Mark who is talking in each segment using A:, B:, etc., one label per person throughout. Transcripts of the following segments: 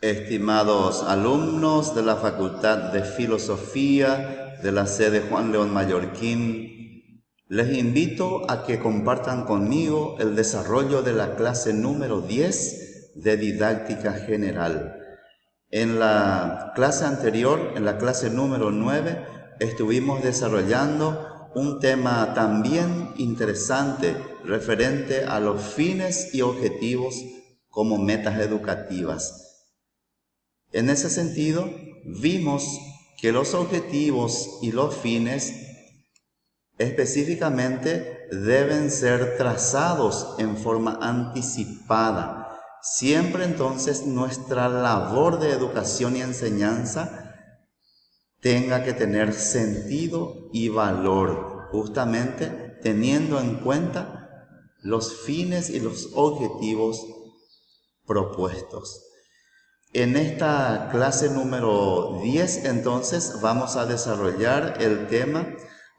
A: Estimados alumnos de la Facultad de Filosofía de la sede Juan León Mallorquín, les invito a que compartan conmigo el desarrollo de la clase número 10 de Didáctica General. En la clase anterior, en la clase número 9, estuvimos desarrollando un tema también interesante referente a los fines y objetivos como metas educativas. En ese sentido, vimos que los objetivos y los fines específicamente deben ser trazados en forma anticipada. Siempre entonces nuestra labor de educación y enseñanza tenga que tener sentido y valor, justamente teniendo en cuenta los fines y los objetivos propuestos. En esta clase número 10, entonces, vamos a desarrollar el tema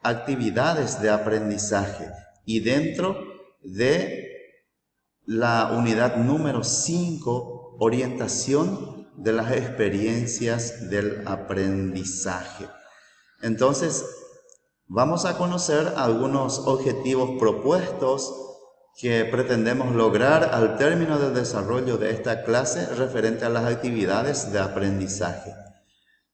A: actividades de aprendizaje y dentro de la unidad número 5, orientación de las experiencias del aprendizaje. Entonces, vamos a conocer algunos objetivos propuestos que pretendemos lograr al término del desarrollo de esta clase referente a las actividades de aprendizaje.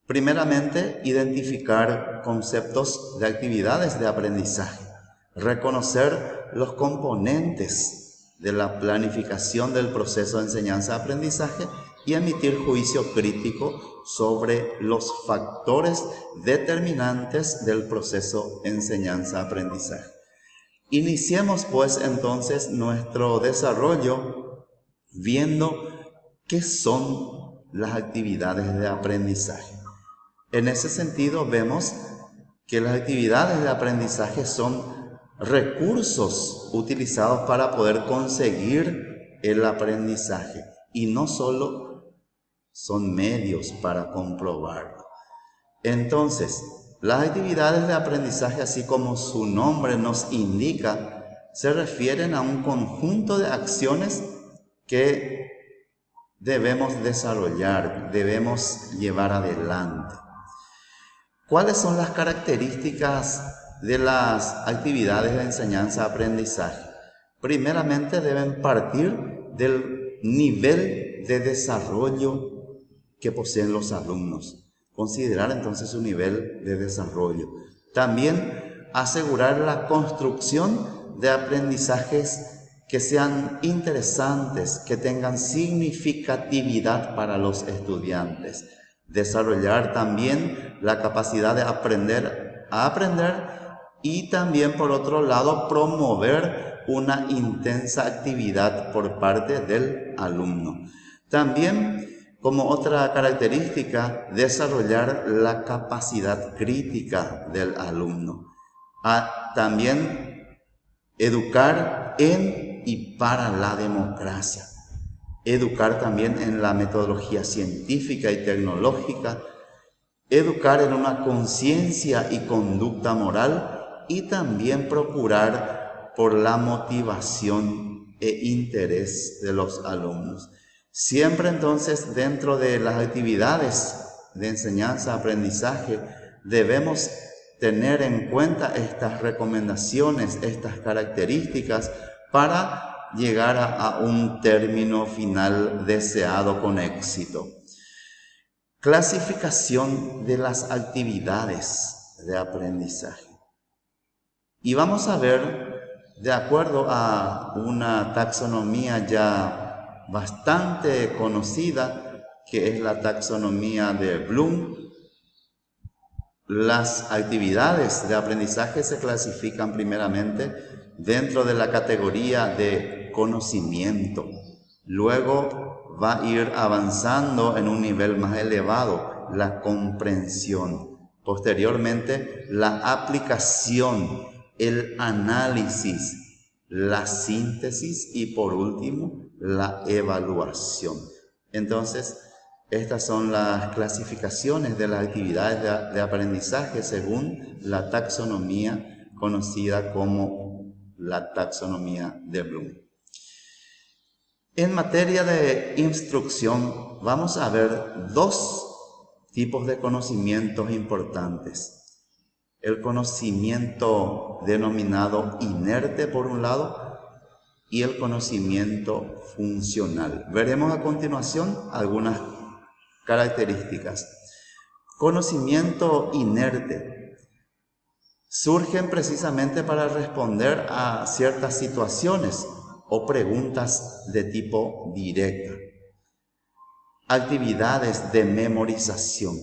A: Primeramente, identificar conceptos de actividades de aprendizaje, reconocer los componentes de la planificación del proceso de enseñanza-aprendizaje y emitir juicio crítico sobre los factores determinantes del proceso enseñanza-aprendizaje. Iniciemos pues entonces nuestro desarrollo viendo qué son las actividades de aprendizaje. En ese sentido vemos que las actividades de aprendizaje son recursos utilizados para poder conseguir el aprendizaje y no solo son medios para comprobarlo. Entonces, las actividades de aprendizaje, así como su nombre nos indica, se refieren a un conjunto de acciones que debemos desarrollar, debemos llevar adelante. ¿Cuáles son las características de las actividades de enseñanza-aprendizaje? Primeramente, deben partir del nivel de desarrollo que poseen los alumnos. Considerar entonces su nivel de desarrollo. También asegurar la construcción de aprendizajes que sean interesantes, que tengan significatividad para los estudiantes. Desarrollar también la capacidad de aprender a aprender y también, por otro lado, promover una intensa actividad por parte del alumno. También, como otra característica, desarrollar la capacidad crítica del alumno. También educar en y para la democracia. Educar también en la metodología científica y tecnológica. Educar en una conciencia y conducta moral y también procurar por la motivación e interés de los alumnos. Siempre entonces dentro de las actividades de enseñanza-aprendizaje debemos tener en cuenta estas recomendaciones, estas características para llegar a un término final deseado con éxito. Clasificación de las actividades de aprendizaje. Y vamos a ver, de acuerdo a una taxonomía ya bastante conocida, que es la taxonomía de Bloom, las actividades de aprendizaje se clasifican primeramente dentro de la categoría de conocimiento. Luego va a ir avanzando en un nivel más elevado, la comprensión. Posteriormente, la aplicación, el análisis, la síntesis y por último, la evaluación. Entonces, estas son las clasificaciones de las actividades de aprendizaje según la taxonomía conocida como la taxonomía de Bloom. En materia de instrucción, vamos a ver dos tipos de conocimientos importantes. El conocimiento denominado inerte por un lado y el conocimiento funcional. Veremos a continuación algunas características. Conocimiento inerte. Surgen precisamente para responder a ciertas situaciones o preguntas de tipo directa. Actividades de memorización.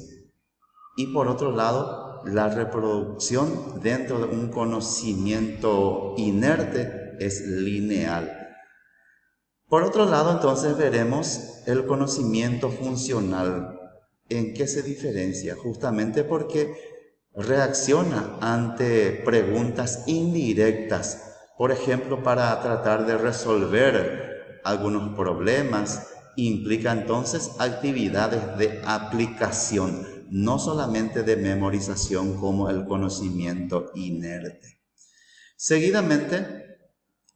A: Y por otro lado, la reproducción dentro de un conocimiento inerte es lineal. Por otro lado, entonces veremos el conocimiento funcional. ¿En qué se diferencia? Justamente porque reacciona ante preguntas indirectas, por ejemplo, para tratar de resolver algunos problemas, implica entonces actividades de aplicación, no solamente de memorización como el conocimiento inerte. Seguidamente,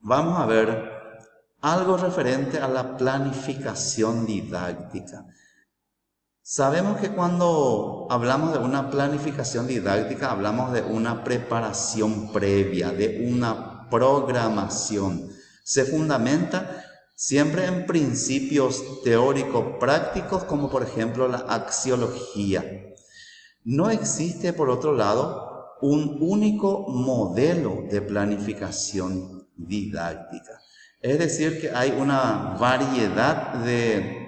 A: vamos a ver algo referente a la planificación didáctica. Sabemos que cuando hablamos de una planificación didáctica, hablamos de una preparación previa, de una programación. Se fundamenta siempre en principios teóricos prácticos, como por ejemplo la axiología. No existe, por otro lado, un único modelo de planificación didáctica. Es decir, que hay una variedad de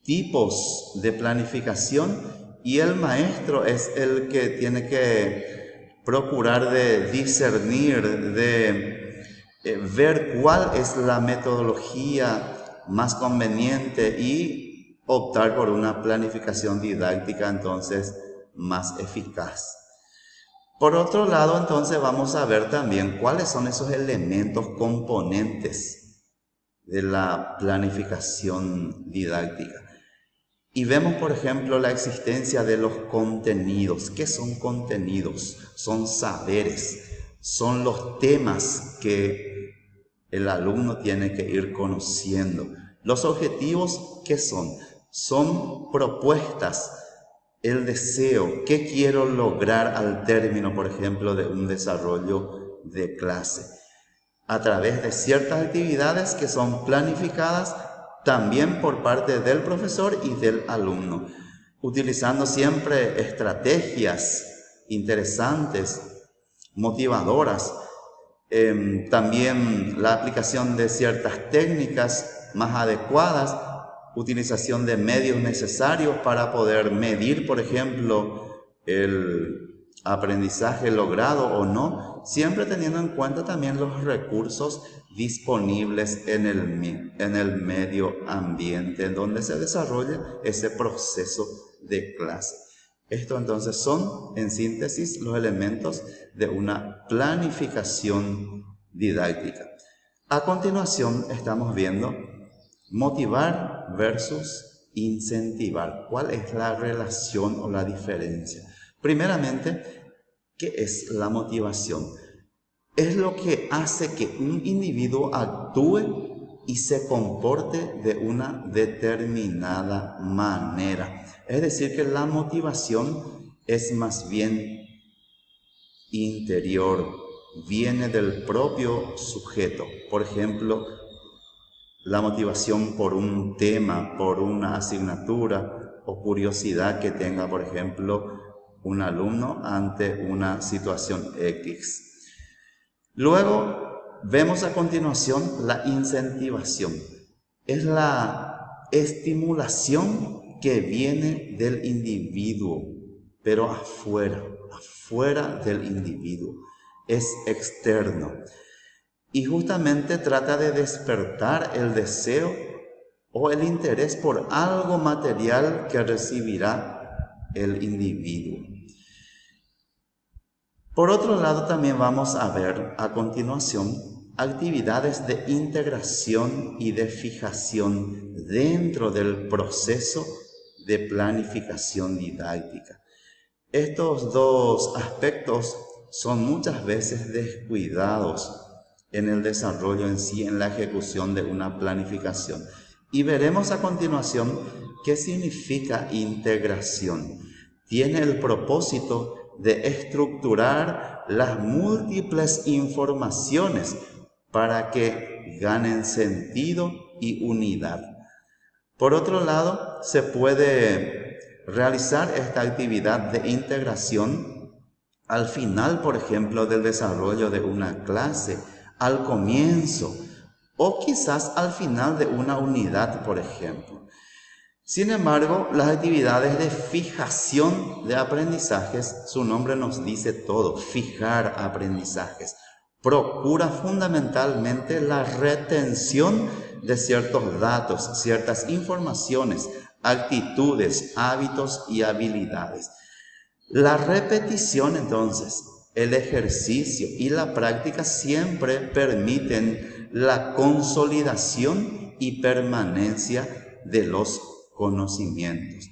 A: tipos de planificación y el maestro es el que tiene que procurar de discernir, de ver cuál es la metodología más conveniente y optar por una planificación didáctica entonces más eficaz. Por otro lado, entonces vamos a ver también cuáles son esos elementos componentes de la planificación didáctica. Y vemos, por ejemplo, la existencia de los contenidos. ¿Qué son contenidos? Son saberes, son los temas que el alumno tiene que ir conociendo. Los objetivos, ¿qué son? Son propuestas, el deseo, ¿qué quiero lograr al término, por ejemplo, de un desarrollo de clase? A través de ciertas actividades que son planificadas también por parte del profesor y del alumno, utilizando siempre estrategias interesantes, motivadoras, también la aplicación de ciertas técnicas más adecuadas, utilización de medios necesarios para poder medir, por ejemplo, el aprendizaje logrado o no, siempre teniendo en cuenta también los recursos disponibles en el medio ambiente en donde se desarrolla ese proceso de clase. Esto entonces son, en síntesis, los elementos de una planificación didáctica. A continuación estamos viendo motivar versus incentivar. ¿Cuál es la relación o la diferencia? Primeramente, ¿qué es la motivación? Es lo que hace que un individuo actúe y se comporte de una determinada manera. Es decir, que la motivación es más bien interior, viene del propio sujeto. Por ejemplo, la motivación por un tema, por una asignatura o curiosidad que tenga, por ejemplo, un alumno ante una situación X. Luego, vemos a continuación la incentivación. Es la estimulación que viene del individuo, pero afuera del individuo. Es externo. Y justamente trata de despertar el deseo o el interés por algo material que recibirá el individuo. Por otro lado, también vamos a ver a continuación actividades de integración y de fijación dentro del proceso de planificación didáctica. Estos dos aspectos son muchas veces descuidados en el desarrollo en sí, en la ejecución de una planificación. Y veremos a continuación qué significa integración. Tiene el propósito de estructurar las múltiples informaciones para que ganen sentido y unidad. Por otro lado, se puede realizar esta actividad de integración al final, por ejemplo, del desarrollo de una clase, al comienzo o quizás al final de una unidad, por ejemplo. Sin embargo, las actividades de fijación de aprendizajes, su nombre nos dice todo, fijar aprendizajes. Procura fundamentalmente la retención de ciertos datos, ciertas informaciones, actitudes, hábitos y habilidades. La repetición, entonces, el ejercicio y la práctica siempre permiten la consolidación y permanencia de los conocimientos.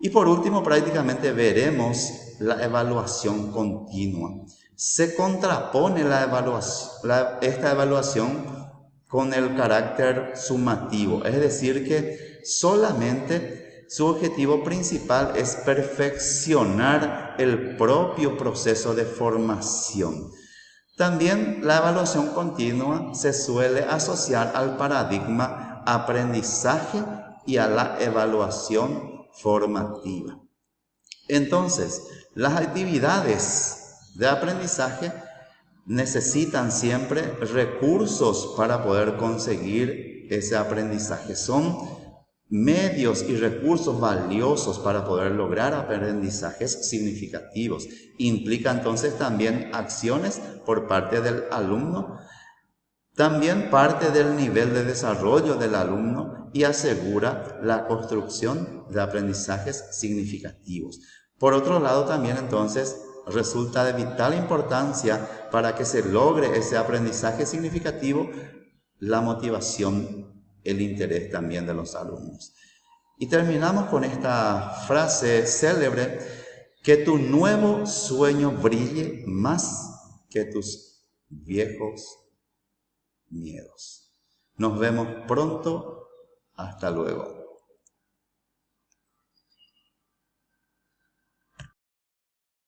A: Y por último, prácticamente veremos la evaluación continua. Se contrapone esta evaluación con el carácter sumativo, es decir, que solamente su objetivo principal es perfeccionar el propio proceso de formación. También la evaluación continua se suele asociar al paradigma aprendizaje y a la evaluación formativa. Entonces, las actividades de aprendizaje necesitan siempre recursos para poder conseguir ese aprendizaje. Son medios y recursos valiosos para poder lograr aprendizajes significativos. Implica entonces también acciones por parte del alumno, también parte del nivel de desarrollo del alumno y asegura la construcción de aprendizajes significativos. Por otro lado, también entonces resulta de vital importancia para que se logre ese aprendizaje significativo la motivación, el interés también de los alumnos. Y terminamos con esta frase célebre: que tu nuevo sueño brille más que tus viejos miedos. Nos vemos pronto. Hasta luego.